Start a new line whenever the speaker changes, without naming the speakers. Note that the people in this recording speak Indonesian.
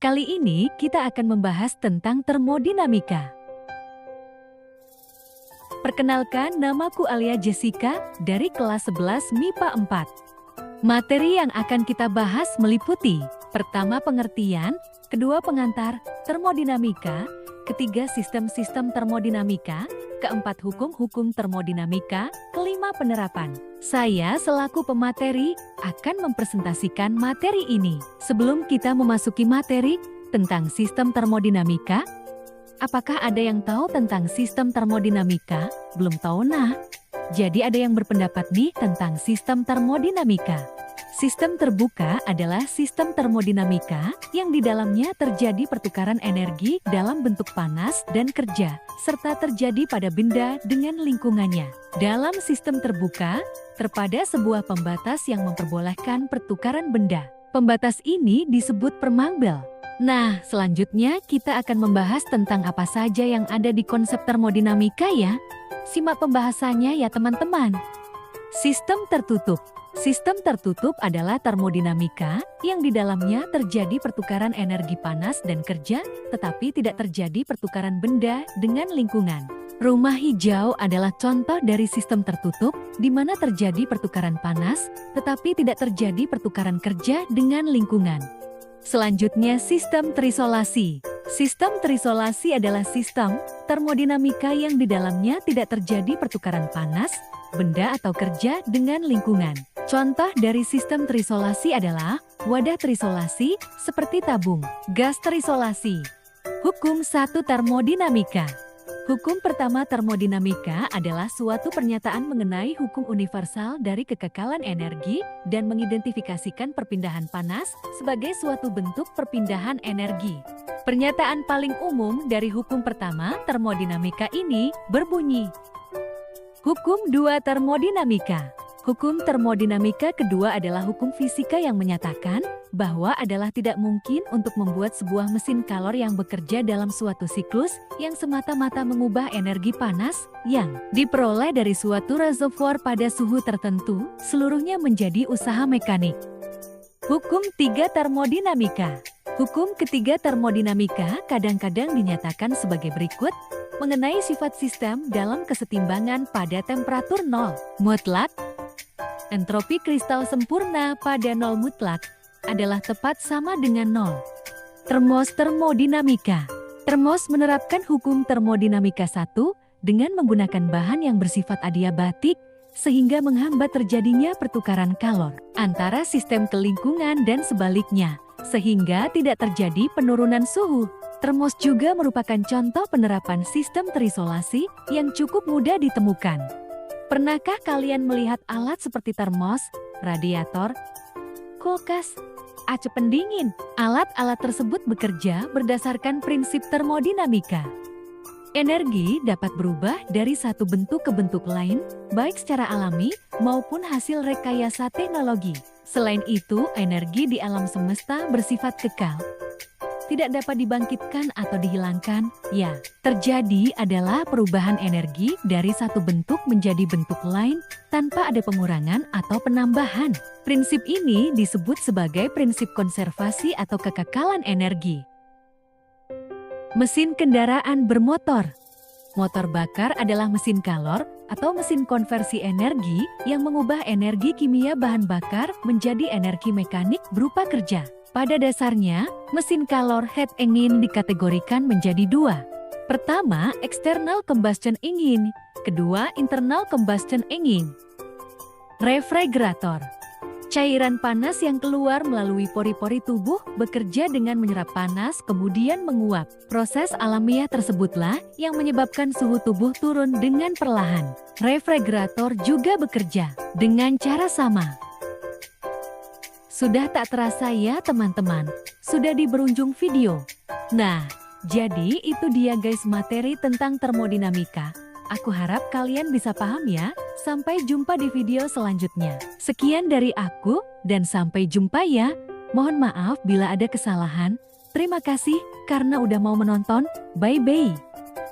Kali ini kita akan membahas tentang termodinamika. Perkenalkan, namaku Alia Jessica dari kelas 11 MIPA 4. Materi yang akan kita bahas meliputi: pertama, pengertian; kedua, pengantar termodinamika; ketiga, sistem-sistem termodinamika; keempat, hukum-hukum termodinamika; kelima, penerapan. Saya selaku pemateri akan mempresentasikan materi ini. Sebelum kita memasuki materi tentang sistem termodinamika, apakah ada yang tahu tentang sistem termodinamika? Belum tahu, nah? Jadi ada yang berpendapat nih tentang sistem termodinamika. Sistem terbuka adalah sistem termodinamika yang di dalamnya terjadi pertukaran energi dalam bentuk panas dan kerja, serta terjadi pada benda dengan lingkungannya. Dalam sistem terbuka, terpada sebuah pembatas yang memperbolehkan pertukaran benda. Pembatas ini disebut permangbel. Nah, selanjutnya kita akan membahas tentang apa saja yang ada di konsep termodinamika ya. Simak pembahasannya ya teman-teman. Sistem tertutup. Sistem tertutup adalah termodinamika yang di dalamnya terjadi pertukaran energi panas dan kerja, tetapi tidak terjadi pertukaran benda dengan lingkungan. Rumah hijau adalah contoh dari sistem tertutup, di mana terjadi pertukaran panas, tetapi tidak terjadi pertukaran kerja dengan lingkungan. Selanjutnya, sistem terisolasi. Sistem terisolasi adalah sistem termodinamika yang di dalamnya tidak terjadi pertukaran panas, benda atau kerja dengan lingkungan. Contoh dari sistem terisolasi adalah wadah terisolasi seperti tabung, gas terisolasi. Hukum 1 termodinamika. Hukum pertama termodinamika adalah suatu pernyataan mengenai hukum universal dari kekekalan energi dan mengidentifikasikan perpindahan panas sebagai suatu bentuk perpindahan energi. Pernyataan paling umum dari hukum pertama termodinamika ini berbunyi: Hukum 2 termodinamika. Hukum termodinamika kedua adalah hukum fisika yang menyatakan bahwa adalah tidak mungkin untuk membuat sebuah mesin kalor yang bekerja dalam suatu siklus yang semata-mata mengubah energi panas yang diperoleh dari suatu reservoir pada suhu tertentu, seluruhnya menjadi usaha mekanik. Hukum 3 termodinamika. Hukum ketiga termodinamika kadang-kadang dinyatakan sebagai berikut mengenai sifat sistem dalam kesetimbangan pada temperatur nol mutlak. Entropi kristal sempurna pada nol mutlak adalah tepat sama dengan nol. Termos termodinamika. Termos menerapkan hukum termodinamika 1 dengan menggunakan bahan yang bersifat adiabatik sehingga menghambat terjadinya pertukaran kalor antara sistem ke lingkungan dan sebaliknya, sehingga tidak terjadi penurunan suhu. Termos juga merupakan contoh penerapan sistem terisolasi yang cukup mudah ditemukan. Pernahkah kalian melihat alat seperti termos, radiator, kulkas, AC pendingin? Alat-alat tersebut bekerja berdasarkan prinsip termodinamika. Energi dapat berubah dari satu bentuk ke bentuk lain, baik secara alami maupun hasil rekayasa teknologi. Selain itu, energi di alam semesta bersifat kekal, tidak dapat dibangkitkan atau dihilangkan. Ya, terjadi adalah perubahan energi dari satu bentuk menjadi bentuk lain tanpa ada pengurangan atau penambahan. Prinsip ini disebut sebagai prinsip konservasi atau kekekalan energi. Mesin kendaraan bermotor. Motor bakar adalah mesin kalor atau mesin konversi energi yang mengubah energi kimia bahan bakar menjadi energi mekanik berupa kerja. Pada dasarnya, mesin kalor head engine dikategorikan menjadi dua. Pertama, external combustion engine. Kedua, internal combustion engine. Refrigerator. Cairan panas yang keluar melalui pori-pori tubuh bekerja dengan menyerap panas kemudian menguap. Proses alamiah tersebutlah yang menyebabkan suhu tubuh turun dengan perlahan. Refrigerator juga bekerja dengan cara sama. Sudah tak terasa ya teman-teman, sudah di berujung video. Nah, jadi itu dia guys materi tentang termodinamika. Aku harap kalian bisa paham ya. Sampai jumpa di video selanjutnya. Sekian dari aku dan sampai jumpa ya. Mohon maaf bila ada kesalahan. Terima kasih karena udah mau menonton. Bye-bye.